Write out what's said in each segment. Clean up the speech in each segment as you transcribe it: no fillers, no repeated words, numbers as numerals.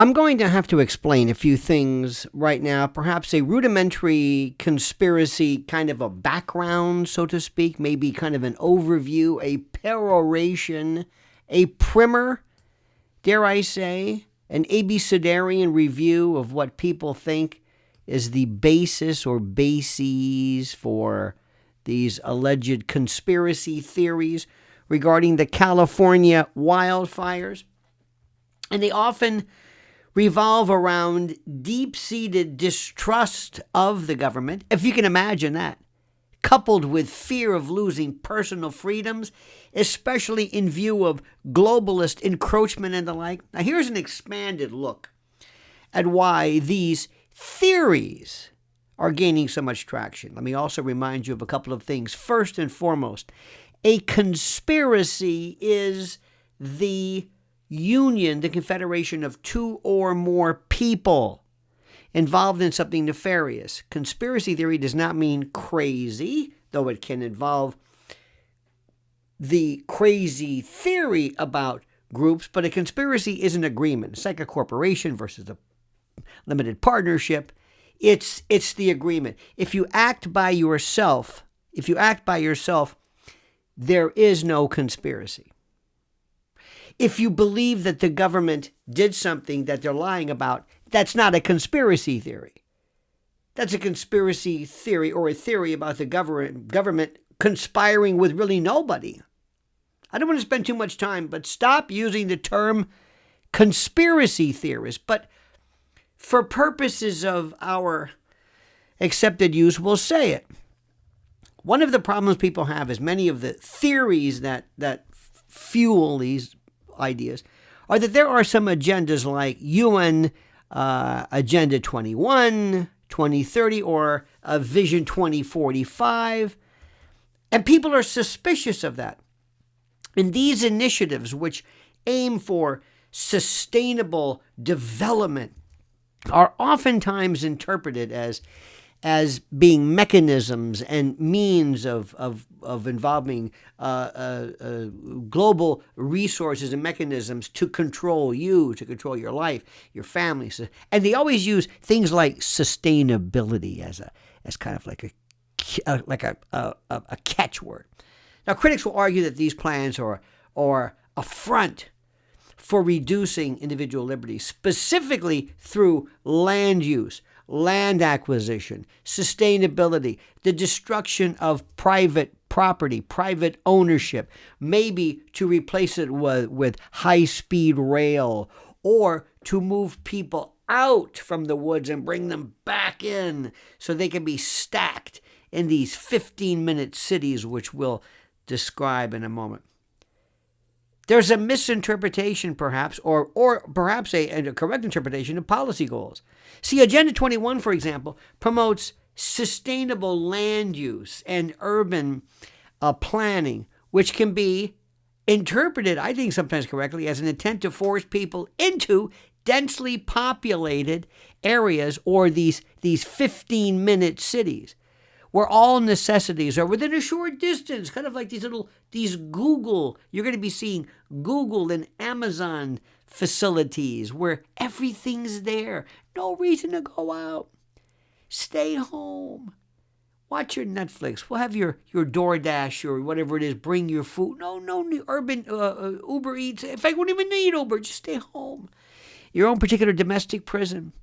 I'm going to have to explain a few things right now, perhaps a rudimentary conspiracy kind of a background, so to speak, maybe kind of an overview, a peroration, a primer, dare I say, an abecedarian review of what people think is the basis or bases for these alleged conspiracy theories regarding the California wildfires. And they often revolve around deep-seated distrust of the government, if you can imagine that, coupled with fear of losing personal freedoms, especially in view of globalist encroachment and the like. Now, here's an expanded look at why these theories are gaining so much traction. Let me also remind you of a couple of things. First and foremost, a conspiracy is the union, the confederation of two or more people involved in something nefarious. Conspiracy theory does not mean crazy, though it can involve the crazy theory about groups, but a conspiracy is an agreement. It's like a corporation versus a limited partnership. It's the agreement. If you act by yourself, there is no conspiracy. If you believe that the government did something that they're lying about, that's not a conspiracy theory. That's a conspiracy theory or a theory about the government conspiring with really nobody. I don't want to spend too much time, but stop using the term conspiracy theorist. But for purposes of our accepted use, we'll say it. One of the problems people have is many of the theories that fuel these ideas are that there are some agendas like UN Agenda 21, 2030, or Vision 2045, and people are suspicious of that. And these initiatives, which aim for sustainable development, are oftentimes interpreted as being mechanisms and means of involving global resources and mechanisms to control you, to control your life, your family. And they always use things like sustainability as kind of like a catchword. Now, critics will argue that these plans are a front for reducing individual liberties, specifically through land use, land acquisition, sustainability, the destruction of private property, private ownership, maybe to replace it with high-speed rail, or to move people out from the woods and bring them back in so they can be stacked in these 15-minute cities, which we'll describe in a moment. There's a misinterpretation, perhaps, or perhaps a correct interpretation of policy goals. See, Agenda 21, for example, promotes sustainable land use and urban planning, which can be interpreted, I think sometimes correctly, as an intent to force people into densely populated areas or these 15-minute cities, where all necessities are within a short distance, kind of like these Google, you're going to be seeing Google and Amazon facilities where everything's there. No reason to go out. Stay home. Watch your Netflix. We'll have your DoorDash or whatever it is. Bring your food. No urban Uber Eats. In fact, we don't even need Uber. Just stay home. Your own particular domestic prison.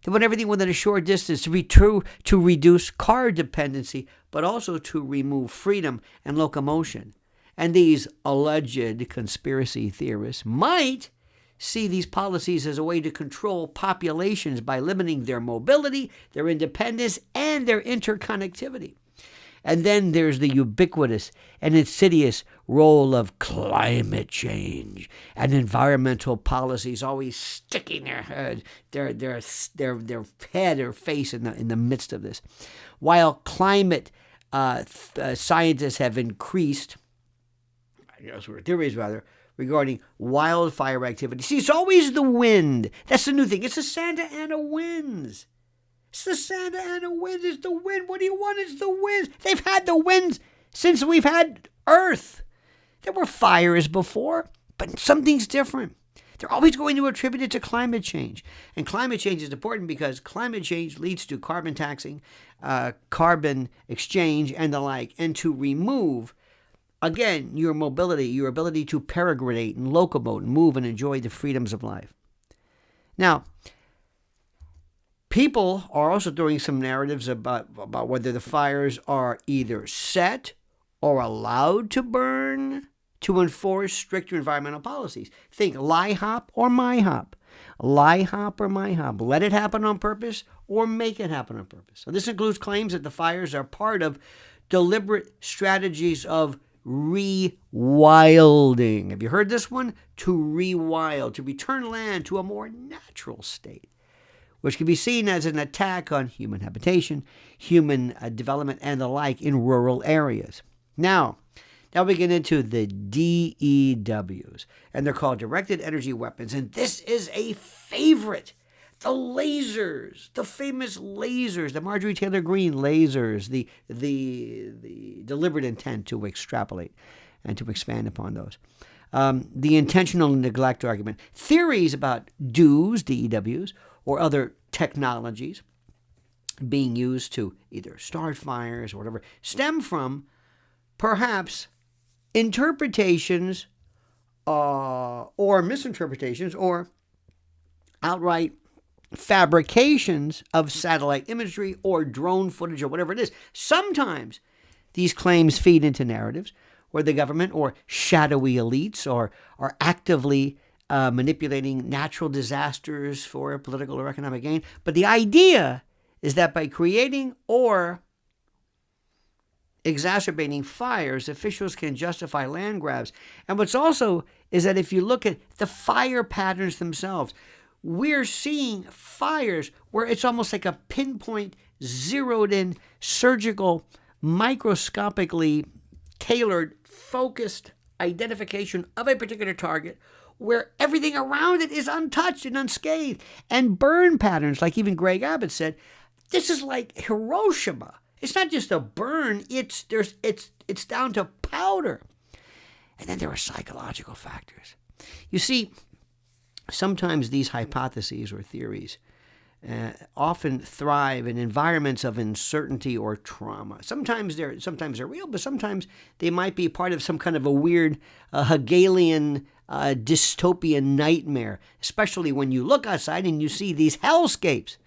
They want everything within a short distance to be true, to reduce car dependency, but also to remove freedom and locomotion. And these alleged conspiracy theorists might see these policies as a way to control populations by limiting their mobility, their independence, and their interconnectivity. And then there's the ubiquitous and insidious role of climate change and environmental policies always sticking their head or face in the midst of this. While climate scientists have increased, theories regarding wildfire activity. See, it's always the wind. That's the new thing. It's the Santa Ana winds. It's the Santa Ana winds. It's the wind. What do you want? It's the winds. They've had the winds since we've had Earth. There were fires before, but something's different. They're always going to attribute it to climate change. And climate change is important because climate change leads to carbon taxing, carbon exchange, and the like, and to remove, again, your mobility, your ability to peregrinate and locomote and move and enjoy the freedoms of life. Now, people are also throwing some narratives about whether the fires are either set or allowed to burn to enforce stricter environmental policies. Think LIHOP or MIHOP. LIHOP or MIHOP. Let it happen on purpose or make it happen on purpose. So this includes claims that the fires are part of deliberate strategies of rewilding. Have you heard this one? To rewild, to return land to a more natural state, which can be seen as an attack on human habitation, human development, and the like in rural areas. Now we get into the DEWs, and they're called directed energy weapons, and this is a favorite. The lasers, the famous lasers, the Marjorie Taylor Greene lasers, the deliberate intent to extrapolate and to expand upon those. The intentional neglect argument. Theories about DEWs, or other technologies being used to either start fires or whatever, stem from perhaps interpretations or misinterpretations or outright fabrications of satellite imagery or drone footage or whatever it is. Sometimes these claims feed into narratives where the government or shadowy elites are actively manipulating natural disasters for political or economic gain. But the idea is that by creating or exacerbating fires, officials can justify land grabs. And what's also is that if you look at the fire patterns themselves, we're seeing fires where it's almost like a pinpoint, zeroed in, surgical, microscopically tailored, focused identification of a particular target where everything around it is untouched and unscathed. And burn patterns, like even Greg Abbott said, this is like Hiroshima. It's not just a burn, it's down to powder. And then there are psychological factors. You see, sometimes these hypotheses or theories often thrive in environments of uncertainty or trauma. Sometimes they're real, but sometimes they might be part of some kind of a weird Hegelian dystopian nightmare, especially when you look outside and you see these hellscapes.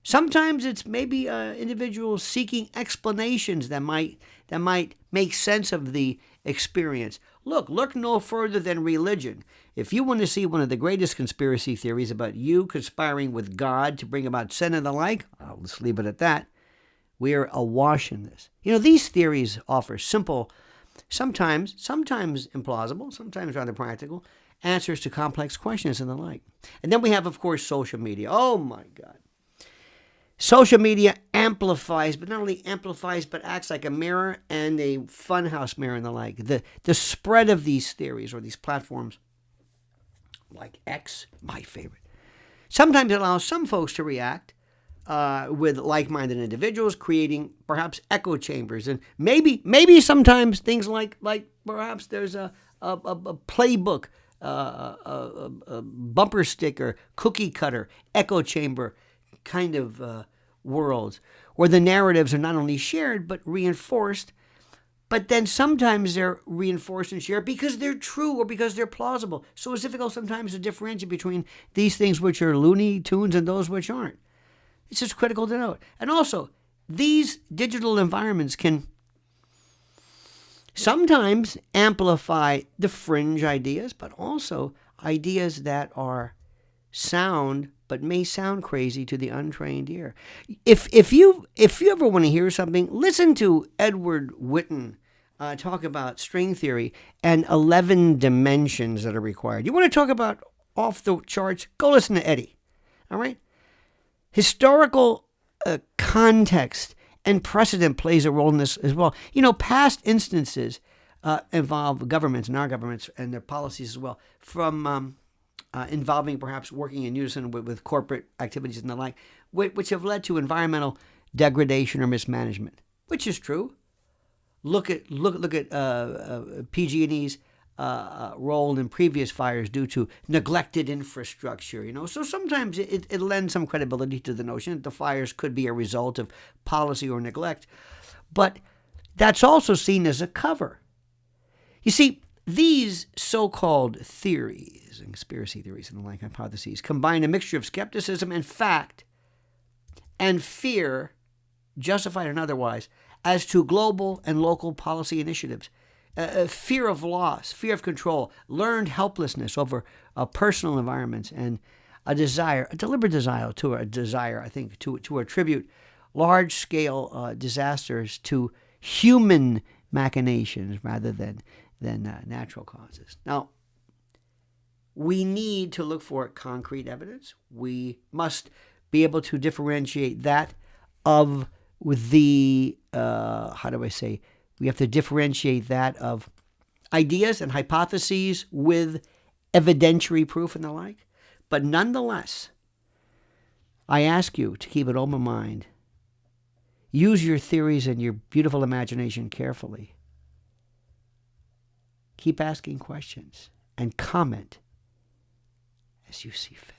Sometimes it's maybe individuals seeking explanations that might make sense of the experience. Look no further than religion. If you want to see one of the greatest conspiracy theories about you conspiring with God to bring about sin and the like, I'll just leave it at that. We're awash in this. These theories offer simple, sometimes implausible, sometimes rather practical, answers to complex questions and the like. And then we have, of course, social media. Oh, my God. Social media amplifies, but not only amplifies, but acts like a mirror and a funhouse mirror and the like. The spread of these theories or these platforms, like X, my favorite, sometimes allows some folks to react with like-minded individuals, creating perhaps echo chambers. And maybe sometimes things like perhaps there's a playbook, a bumper sticker, cookie cutter, echo chamber kind of worlds where the narratives are not only shared but reinforced, but then sometimes they're reinforced and shared because they're true or because they're plausible. So it's difficult sometimes to differentiate between these things which are Looney Tunes and those which aren't. It's just critical to note. And also, these digital environments can sometimes amplify the fringe ideas, but also ideas that are sound but may sound crazy to the untrained ear. If you ever want to hear something, listen to Edward Witten talk about string theory and 11 dimensions that are required. You want to talk about off the charts? Go listen to Eddie. All right? Historical context and precedent plays a role in this as well. Past instances involve governments and our governments and their policies as well, from involving perhaps working in unison with corporate activities and the like, which have led to environmental degradation or mismanagement, which is true. Look at PG&E's role in previous fires due to neglected infrastructure. So sometimes it lends some credibility to the notion that the fires could be a result of policy or neglect, but that's also seen as a cover. You see, these so-called theories, and conspiracy theories and the like hypotheses, combine a mixture of skepticism and fact and fear, justified and otherwise, as to global and local policy initiatives. Fear of loss, fear of control, learned helplessness over personal environments, and a deliberate desire, I think, to attribute large-scale disasters to human machinations rather than natural causes. Now, we need to look for concrete evidence. We must be able to differentiate that of the, we have to differentiate that of ideas and hypotheses with evidentiary proof and the like. But nonetheless, I ask you to keep an open mind. Use your theories and your beautiful imagination carefully. Keep asking questions and comment as you see fit.